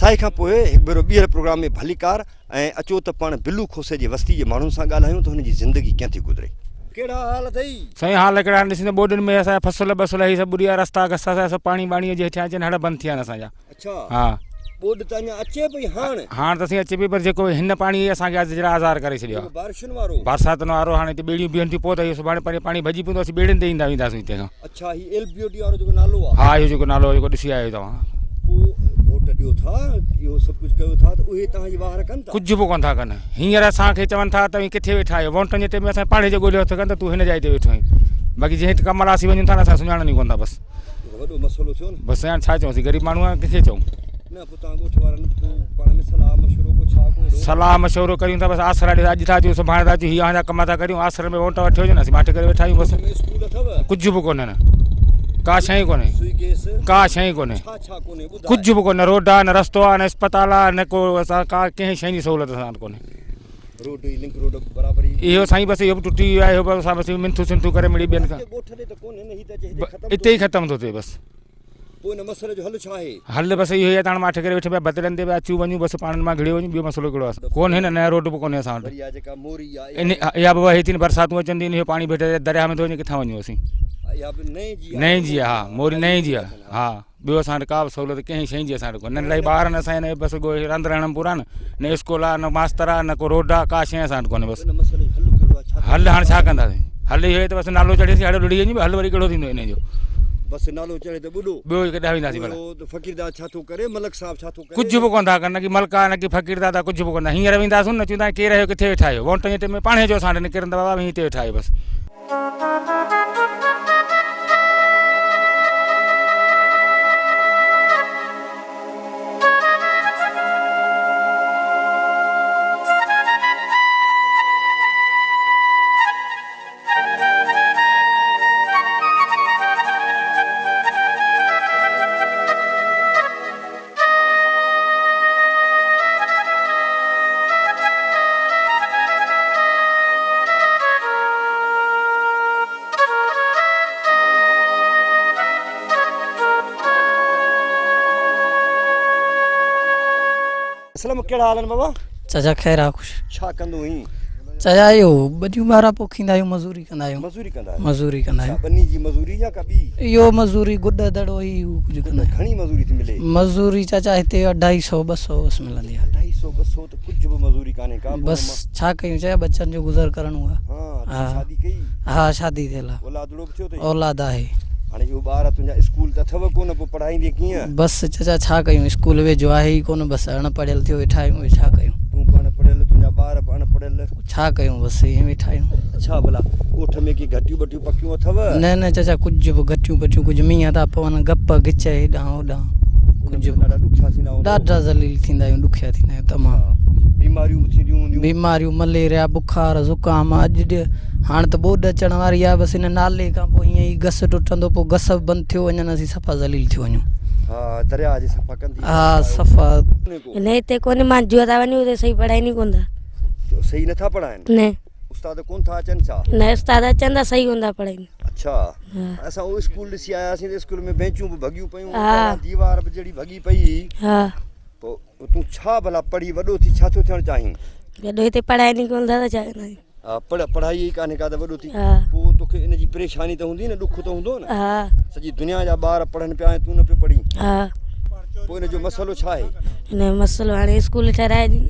साई खां पोइ हिकु भेरो ॿीहर प्रोग्राम में भलीकार ऐं अचो त पाण बिल्लू खोसे जी वस्ती जे माण्हुनि सां ॻाल्हायूं त हुनजी ज़िंदगी कीअं थी गुज़रे कहिड़ा हाल अथई साईं हाल हिकिड़ा ॾिसी त बोडनि में असांजा फसल बसल ही सभु ॿुॾी विया रस्ता घसा सभु पाणी वाणीअ जे हेठियां अचनि हाणे बंदि थी विया आहिनि असांजा अच्छा हा बोड त अञा अचे पई हाणे हाणे त असीं अचे पई पर जेको हिन पाणी असांखे अॼु जरा आज़ार करे छॾियो आहे बारिशुनि वारो बरसाति वारो हाणे हिते ॿेड़ियूं बीहनि थियूं पोइ त इहो सुभाणे परे पाणी भॼी पवंदो असीं ॿेड़ियुनि ते ईंदा वेंदासीं हिते खां अच्छा ही LBOD वारो जेको नालो आहे हा इहो जेको नालो जेको ॾिसी आयो तव्हां पोइ वोट ॾियो था इहो सभु कुझु कयो था त उहे तव्हांजी वार कनि था कुझु बि कोन था कनि हींअर असांखे चवनि था तव्हीं किथे वेठा आहियो वोटनि जे टाइम में असां पाणे जे ॻोल्हियो था कनि त तूं हिन जाइ ते वेठो आहीं बाक़ी जीअं हिते कमलासी वञूं था न असां सुञाणनि ई कोन था बसि वॾो मसइलो थियो न बसि हाणे छा चऊंसीं ग़रीब माण्हू आहे किथे चऊं न पोइ तव्हां ॻोठ वारनि पोइ पाण में सलाह मशवरो को छा को सलाह मशवरो करियूं था बसि आसरा ॾे अॼु था अचूं सुभाणे था अचूं हीअं असां कम था करियूं आसरे में वोट वठी वञनि असीं माठे करे वेठा आहियूं बसि स्कूल अथव कुझु बि कोन्हे न का शइ कोन्हे सुई गैस का शइ कोन्हे छा छा कोन्हे ॿुधाए कुझु बि कोन्हे रोड आहे न रस्तो आहे न अस्पताल आहे न को असां का कंहिं शइ जी सहूलियत असां वटि कोन्हे रोड लिंक रोड बराबरि इहो साईं बसि इहो बि टुटी वियो आहे इहो बि असां बसि मिंथू सिंथू करे मिड़ी ॿियनि खां ॻोठ ते त कोन्हे न ही त हिते ख़तम हिते ई ख़तमु थो थिए बसि पोइ हिन मसइले जो हल छा आहे हल बसि इहो ई आहे त हाणे माठे करे वेठे पिया बदिलनि ते पिया अचूं वञूं बसि पाणनि मां घिड़ी वञूं ॿियो मसइलो कहिड़ो आहे कोन्हे न नया रोड बि कोन्हे असां वटि वरी आहे जेका मोरी आहे इन इहा बि हिते बरसातूं अचनि थियूं इहो पाणी भेटे दरिया में थो वञे किथां वञूं असीं इहा बि नई जी नई जी आहे हा मोरी नई जी आहे हा ॿियो असां वटि का बि सहूलियत कंहिं शइ जी असां वटि कोन्हे नंढड़ा ॿार आहिनि असां हिन बसि रंध रहण पूरा न स्कूल आहे न मास्तर आहे न को रोड आहे का शइ असां वटि कोन्हे बसि हिन मसइले जो हल कहिड़ो आहे छा हल हाणे छा कंदासीं हल इहो त बसि नालो चढ़ीसीं हाणे लुड़ी वञी हल वरी कहिड़ो थींदो हिन जो बसि नालो चढ़े त ॿुॾो ॿियो केॾांहुं वेंदासीं भला फ़क़ीरदार छा थो करे मलक साहब छा थो करे कुझु बि कोन था कनि न की मलका न की फ़क़ीर दादा कुझु बि कोन हींअर वेंदासीं न चवंदा केरु आहियो किथे वेठा आहियो वोट जे टाइम में पाणे जो असां निकिरंदा बाबा हिते वेठा आहियो बसि असलम कहिड़ा हाल आहिनि बाबा चाचा ख़ैर आहे ख़ुशि छा कंदो हुई चाचा इहो ॿधियूं ॿारहां पोखींदा आहियूं मज़ूरी कंदा आहियूं मज़ूरी कंदा आहियो मज़ूरी कंदा आहियूं बनी जी मज़ूरी या का ॿी इहो मज़ूरी गुॾ दड़ो ई कुझु कंदा आहियूं घणी मज़ूरी थी मिले मज़ूरी चाचा हिते 250 200 बसि मिलंदी आहे 250 200 त कुझु बि मज़ूरी कान्हे का बसि छा कयूं चाचा बच्चनि जो गुज़र करणो आहे हा शादी कई हा शादी थियल आहे औलादड़ो बि थियो अथई औलाद आहे हाणे इहो ॿार तुंहिंजा स्कूल त अथव कोन पोइ पढ़ाईंदे कीअं बसि चाचा छा कयूं स्कूल वेझो आहे ई कोन बसि अणपढ़ियल थियो वेठा आहियूं छा कयूं तूं बि अनपढ़ियल तुंहिंजा ॿार बि अनपढ़ियल छा कयूं बसि ईअं वेठा आहियूं छा भला ॻोठ में की घटियूं ॿटियूं पकियूं अथव न न चाचा कुझु बि घटियूं पटियूं कुझु मींहं था पवनि गप गिच हेॾां होॾां कुझु बि ॾाढा ॾुखिया थींदा हूंदा ॾाढा ज़लील थींदा आहियूं ॾुखिया थींदा आहियूं तमामु बीमारियूं बि थींदियूं हूंदियूं बीमारियूं मलेरिया बुखार ज़ुकाम अॼु हाणे त ॿोॾि अचण वारी आहे बसि हिन नाले खां पोइ हीअं ई घस टुटंदो पोइ घस बि बंदि थियो वञनि असीं सफ़ा ज़लील थी वञूं हा दरिया जे सफ़ा कंदी हा सफ़ा न हिते कोन्हे मां जो था वञूं त सही पढ़ाई नहीं कोन था सही नथा पढ़ाइनि न उस्ताद कोन था अचनि छा न उस्ताद अचनि था सही कोन था पढ़ाई अच्छा असां उहो स्कूल ॾिसी आयासीं त स्कूल में बेंचूं बि भॻियूं पियूं हा। दीवार बि जहिड़ी भॻी पई हा पोइ तूं छा भला पढ़ी वॾो थी छा थो थियणु चाहीं जॾहिं हिते पढ़ाई नहीं कोन था त छा कंदा आहियूं हा पढ़ाई ई कान्हे का त वॾो थी हा। पोइ तोखे इन जी परेशानी त हूंदी न ॾुख त हूंदो न हा सॼी दुनिया जा ॿार पढ़नि पिया ऐं तूं न पियो पढ़ी हा पोइ इन जो मसइलो छा आहे हिन मसइलो हाणे स्कूल ठाराए ॾिन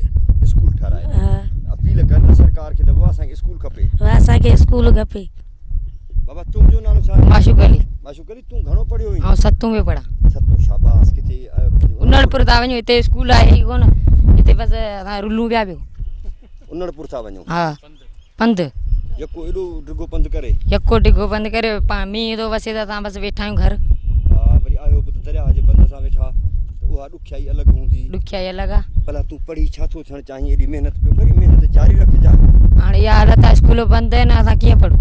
स्कूल ठाराए हा अपील कर न सरकार खे त पोइ असांखे स्कूल खपे असांखे स्कूल खपे बाबा तुंहिंजो नालो छा आहे माशूक अली माशूक अली तूं घणो पढ़ियो हुई ऐं 7वीं में पढ़ा सतो शाबाश किथे उनड़पुर था वञूं हिते स्कूल आहे ई कोन हिते बसि असां रुलूं पिया पियो उनड़पुर था वञूं हा पंधु यको एॾो डिघो पंधु करे यको डिघो बंदि करे मींहुं थो वसे त असां बसि वेठा आहियूं घर हा वरी आयो बि त दरिया जे बंद सां वेठा त उहा ॾुखियाई अलॻि हूंदी ॾुखियाई अलॻि आहे भला तूं पढ़ी छा थो थियणु चाहीं एॾी महिनत पियो करी महिनत जारी रखिजां हाणे इहा हालत आहे स्कूल बंदि आहिनि असां कीअं पढ़ूं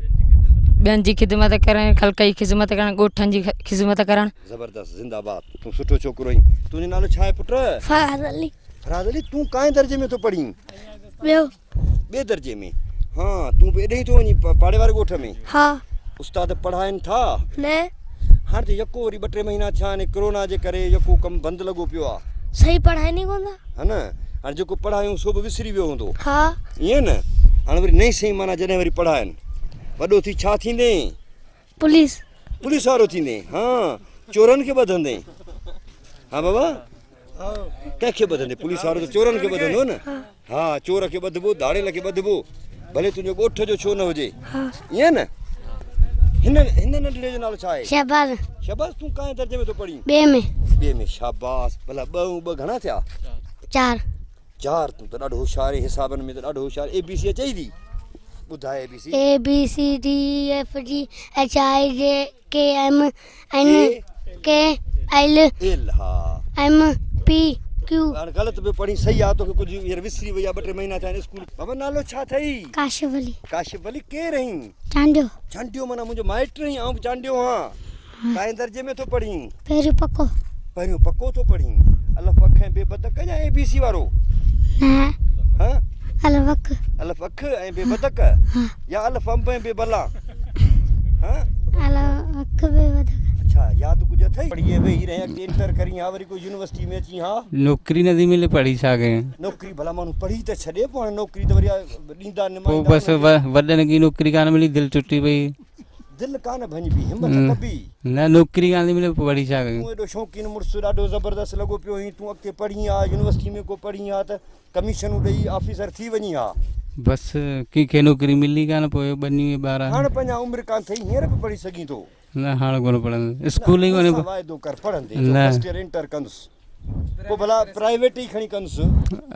ॿियनि जी ख़िदमत करणु ख़ल्क़ जी ख़िदमत करणु ॻोठनि जी ख़िदमत करणु ज़बरदस्त ज़िंदाबाद तूं सुठो छोकिरो आहीं तुंहिंजो नालो छा आहे पुटु फराज़ अली फराज़ अली तूं काएं दर्जे में थो पढ़ीं ॿियो ॿिए दर्जे में हा तूं बि एॾे ई थो वञी पाड़े वारे ॻोठ में हा उस्ताद पढ़ाइनि था न हाणे त यको वरी 2-3 महीना थिया आहिनि कोरोना जे करे यको कमु बंदि लॻो पियो आहे सही पढ़ाई नहीं कोन था हा न हाणे जेको पढ़ायूं सो बि विसरी वियो हूंदो हा ईअं न हाणे वरी नई सही माना जॾहिं वरी पढ़ाइनि वॾो थी छा थींदे पुलिस पुलिस वारो थींदे हा चोरनि खे ॿधंदे हा बाबा कंहिंखे ॿधंदे पुलिस वारो त चोरनि खे ॿधंदो न हा चोर खे ॿधबो धाड़ेल खे ॿधबो भले तुंहिंजो ॻोठ जो छो न हुजे ईअं न हिन नंढड़े जो नालो छा आहे शहबाज शहबाज तूं काएं दर्जे में थो पढ़ी ॿिए में शाबाश भला ॿ घणा थिया 4 तूं त ॾाढो होशियारु हिसाबनि में त ॾाढो होशियारु ABC अचई थी ॿुधाए ABC ABCDEFG HIJKL एल हा MP पी क्यू हाणे ग़लति बि पढ़ी सही आहे तोखे कुझु हींअर विसरी वई आहे 2-3 महीना थिया आहिनि स्कूल बाबा नालो छा अथई काशिफ अली काशिफ अली केरु आहीं चांडियो चांडियो माना मुंहिंजो माइट आहीं आउं बि चांडियो आहियां काएं दर्जे में थो पढ़ीं पहिरियों पको पहिरियों पको थो पढ़ीं अलफ अख ऐं बेबदक या ABC वारो न हाँ अलवक अलफ अख ऐं बेबदक या अलफ अंब ऐं बेबला हाँ अलवक बे वधक अच्छा यादि कुझु अथई पढ़ी वेही रहे अॻिते इंटर करी हा वरी कोई यूनिवर्सिटी में अची हा नौकरी नथी मिले पढ़ी छा कयां नौकरी भला माण्हू पढ़ी त छॾे पोइ हाणे नौकरी त वरी ॾींदा पोइ बसि वॾनि की नौकरी कान मिली दिलि टुटी पई दिलि कान भञबी हिमत कबी न नौकरी कान थी मिले पोइ पढ़ी छा कयूं तूं एॾो शौक़ीन मुड़ुसु ॾाढो ज़बरदस्त लॻो पियो हुई तूं अॻिते पढ़ी हा यूनिवर्सिटी में को पढ़ी हा त कमीशनूं ॾेई ऑफिसर थी वञी हा बसि कंहिंखे नौकरी मिली कान पोइ ॿनी ॿार हाणे पंहिंजा उमिरि कान अथई हींअर बि पढ़ी सघीं थो न हाणे कोन पढ़ंदो स्कूल ई कोन्हे असां वाइदो कर पढ़ंदे न। फर्स्ट ईयर इंटर कंदुसि पोइ भला प्राइवेट ई खणी कंदुसि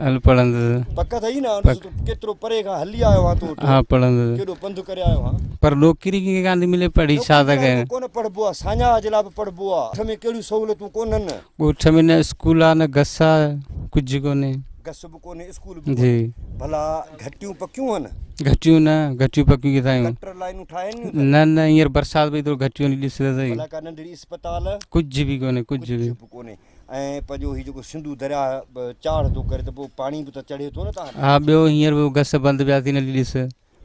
हल पढ़ंदुसि पक अथई न ॾिस तूं केतिरो परे खां हली आयो आहे तूं हा पढ़ंदुसि केॾो पंधु करे आयो आहे पर नौकरी कंहिंखे कान थी मिले पढ़ी छा था कयां कोन पढ़बो आहे साञा जे लाइ बि पढ़बो आहे ॻोठ में कहिड़ियूं सहूलियतूं कोन्हनि ॻोठ में न स्कूल आहे न घस आहे कुझु कोन्हे घस बि कोन्हे स्कूल बि जी भला घटियूं पकियूं आहिनि घटियूं न घटियूं पकियूं किथां आहियूं गटर लाइनूं ठाहिनि न न हींअर बरसाति पई थोरो घटियूं हली ॾिस त सही भला का नंढड़ी अस्पताल कुझु बि कोन्हे कुझु बि कोन्हे ऐं पंहिंजो हीउ जेको सिंधू दरिया चाढ़ थो करे त पोइ पाणी बि त चढ़े थो न तव्हां हा ॿियो हींअर बि घस बंदि पिया थी नली ॾिस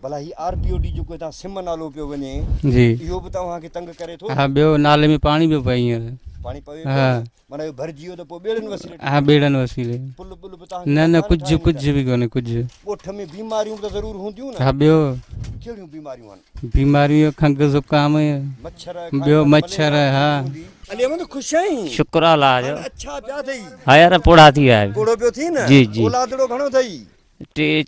भला हीउ RPOD जेको हितां सिम नालो पियो वञे जी इहो बि तव्हांखे तंग करे थो हा ॿियो नाले में पाणी पियो पए हींअर पाणी पवे हा माना इहो भरिजी वियो त पोइ ॿेड़ियुनि वसीले हा ॿेड़नि वसीले पुल पुल बि न तव्हां न कुझु कुझु बि कोन्हे कुझु ॻोठ में बीमारियूं त ज़रूरु हूंदियूं न हा ॿियो कहिड़ियूं बीमारियूं आहिनि बीमारियूं खंघि ज़ुकाम मच्छर ॿियो मच्छर हा अली अहमद ख़ुशि आहीं शुक्र अल्लाह जो अच्छा पिया अथई हा यार पोड़ा थी विया आहिनि पोड़ो पियो थी न जी जी औलादड़ो घणो अथई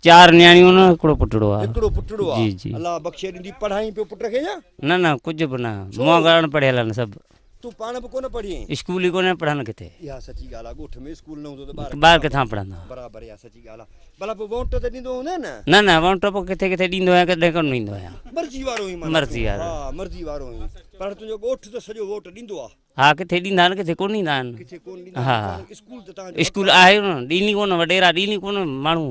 4 नियाणियूं न हिकिड़ो पुटड़ो आहे हिकिड़ो पुटड़ो जी आहे जी अल्लाह बख़्शे ॾींदी पढ़ाई पियो पुट खे या न कुझु बि न मुंहुं घणनि पढ़ियल आहिनि सभु तूं पाण बि कोन पढ़ी आहीं स्कूल ई कोन्हे पढ़नि किथे इहा सची ॻाल्हि आहे ॻोठ में स्कूल न हूंदो त ॿार किथां पढ़ंदा बराबरि इहा सची ॻाल्हि आहे भला पोइ वोट त ॾींदो हूंदे न न वोट पोइ किथे किथे ॾींदो आहियां किथे कोन ॾींदो आहियां मर्ज़ी वारो ई मर्ज़ी वारो हा मर्ज़ी वारो ई पर तुंहिंजो ॻोठ त सॼो वोट ॾींदो आहे हा किथे ॾींदा आहिनि किथे कोन ॾींदा आहिनि किथे कोन ॾींदा हा स्कूल त तव्हांजो स्कूल आहे न ॾींदी कोन वॾेरा ॾींदी कोन माण्हू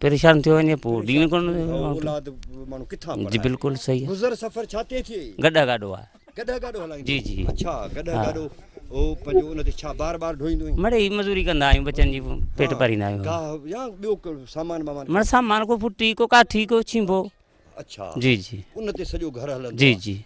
परेशान थियो वञे पोइ ॾींदी कोन औलाद माण्हू किथां जी बिल्कुलु सही आहे गुज़र सफ़र छा थिए गॾा गाॾो आहे गॾा गाॾो हलाईंदो जी जी अच्छा गॾा गाॾो ओ पंहिंजो उन ते छा बार ढोईंदो आहीं मड़े मज़ूरी कंदा आहियूं बचनि जी पेट भरींदा आहियूं गाह या ॿियो सामान वामान मड़ सामान को फुटी को काठी को छिंबो अच्छा जी जी उन ते सॼो घर हलंदो जी जी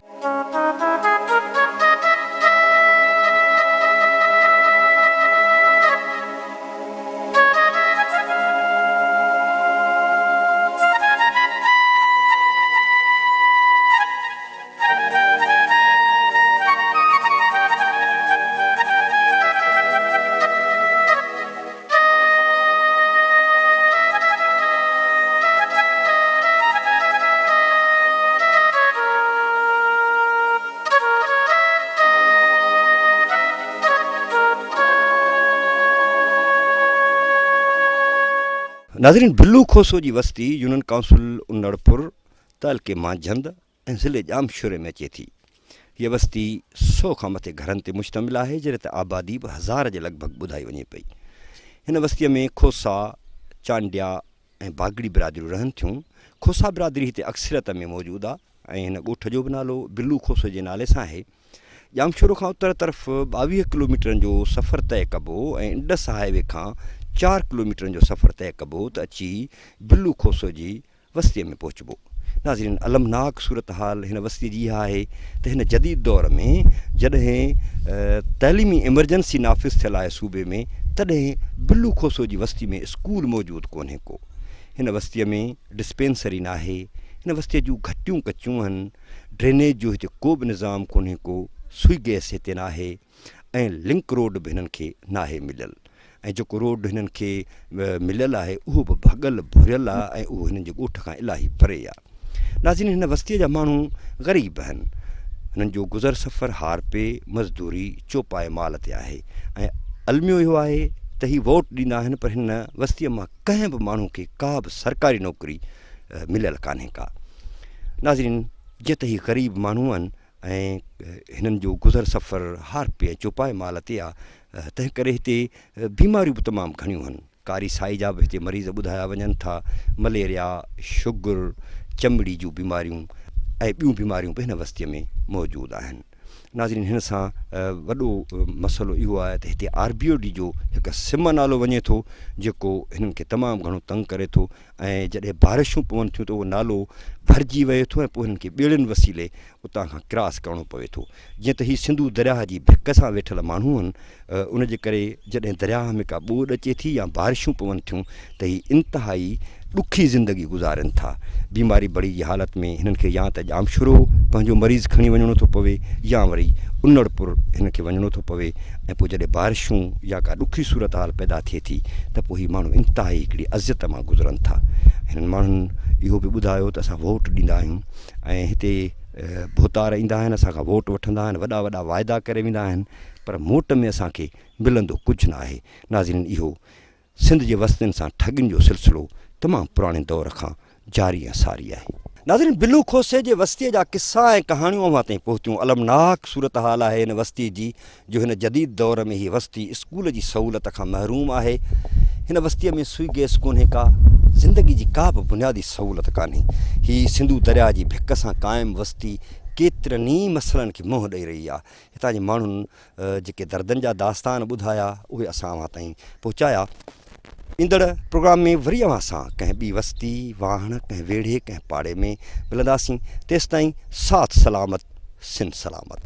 नाज़रीन बिल्लू खोसो जी वस्ती यूनियन काउंसिल उन्नड़पुर तालके मांझंद ऐं ज़िले जामशोरे में अचे थी हीअ वस्ती 100 खां मथे घरनि ते मुश्तमिल आहे जॾहिं त आबादी बि 1000 जे लॻभॻि ॿुधाई वञे पई हिन वस्तीअ में खोसा चांडिया ऐं बागड़ी बिरादरियूं रहनि थियूं खोसा बिरादरी हिते अक्सरियत में मौजूदु आहे ऐं हिन ॻोठ जो बि नालो बिल्लू खोसो जे नाले सां आहे जामशोरो खां उत्तर तरफ़ 22 किलोमीटरनि जो सफ़र तइ कबो ऐं इंडस हाईवे खां 4 किलोमीटरनि जो सफ़र तइ कबो त अची बिल्लू खोसो जी वस्तीअ में पहुचबो नाज़रीन अलमनाक सूरत हाल हिन वस्तीअ जी इहा आहे त हिन जदीद दौर में जॾहिं तइलीमी एमरजेंसी नाफ़िज़ थियल आहे सूबे में तॾहिं बिल्लू खोसो जी वस्ती में स्कूल मौजूदु कोन्हे को हिन वस्तीअ में डिस्पेंसरी न आहे हिन वस्तीअ जूं घटियूं कचियूं आहिनि ड्रेनेज जो हिते को बि निज़ाम कोन्हे को सुई गैस हिते न आहे ऐं लिंक रोड बि हिननि खे नाहे मिलियल ऐं जेको रोड हिननि खे मिलियल आहे उहो बि भॻल भुरियल आहे ऐं उहो हिननि जे ॻोठ खां इलाही परे आहे नाज़रीन हिन वस्तीअ जा माण्हू ग़रीब आहिनि हिननि जो गुज़र सफ़र हार पे मज़दूरी चौपाए माल ते आहे ऐं अलमियो इहो आहे त हीअ वोट ॾींदा आहिनि पर हिन वस्तीअ मां कंहिं बि माण्हू खे का बि सरकारी नौकिरी मिलियल कान्हे का नाज़रीन जीअं त हीअ ग़रीब माण्हू आहिनि ऐं हिननि जो गुज़र सफ़र हार पे चौपाए माल ते आहे तंहिं करे हिते बीमारियूं बि तमामु घणियूं आहिनि। कारी साई जा बि हिते मरीज़ ॿुधाया वञनि था, मलेरिया, शुगर, चमड़ी जूं बीमारियूं ऐं ॿियूं बीमारियूं बि हिन बस्तीअ में मौजूदु आहिनि। नाज़रीन, हिन सां वॾो मसइलो इहो आहे त हिते RBOD जो हिकु सिम नालो वञे थो जेको हिननि खे तमामु घणो तंग करे थो, ऐं जॾहिं बारिशूं पवनि थियूं त उहो नालो भरिजी वहे थो ऐं पोइ हिननि खे ॿेड़ियुनि वसीले उतां खां क्रॉस करिणो पवे थो। जीअं त हीअ सिंधू दरिया जी भिक सां वेठल माण्हू आहिनि, उनजे करे जॾहिं दरिया में का ॿोॾि अचे थी या बारिशूं पवनि थियूं त हीअ इंतिहाई ॾुखी ज़िंदगी गुज़ारनि था। बीमारी बड़ी जी हालत में हिननि खे या त जामशुरो पंहिंजो मरीज़ खणी वञिणो थो पवे या वरी उन्नड़पुर हिन खे वञिणो थो पवे, ऐं पोइ जॾहिं बारिशूं या का ॾुखी सूरत हाल पैदा थिए थी त पोइ हीअ माण्हू इंतिहाई हिकिड़ी अज़ियत मां गुज़रनि था। हिननि माण्हुनि इहो बि ॿुधायो त असां वोट ॾींदा आहियूं ऐं हिते भोतार ईंदा आहिनि, असांखां वोट वठंदा आहिनि, वॾा वॾा वाइदा करे वेंदा आहिनि, पर मोट में असांखे मिलंदो कुझु न आहे। नाज़रीन, इहो सिंध जे वस्तियुनि सां ठॻियुनि जो सिलसिलो तमामु पुराणे दौर खां जारी ऐं सारी आहे। नाज़रीन, बिल्लू खोसे जे वस्तीअ जा किस्सा ऐं कहाणियूं अवां ताईं पहुतियूं। अलमनाक सूरत हाल आहे हिन वस्ती जी, जो हिन जदीद दौर में हीअ वस्ती स्कूल जी सहूलियत खां महरूम आहे। हिन वस्तीअ में सुई गैस कोन्हे का, ज़िंदगी जी का बि बुनियादी सहूलियत कान्हे। हीअ सिंधू दरिया जी भिक सां क़ाइमु वस्ती केतिरनि ई मसइलनि खे मुंहुं ॾेई रही आहे। हितां जे माण्हुनि जेके दर्दनि जा दास्तान ॿुधाया उहे असां अवां ताईं पहुचाया। ईंदड़ प्रोग्राम में वरी अवां सां कंहिं ॿी वस्ती, वाहण, कंहिं वेढ़े, कंहिं पाड़े में मिलंदासीं। तेसिताईं साथ सलामत, सिंध सलामत।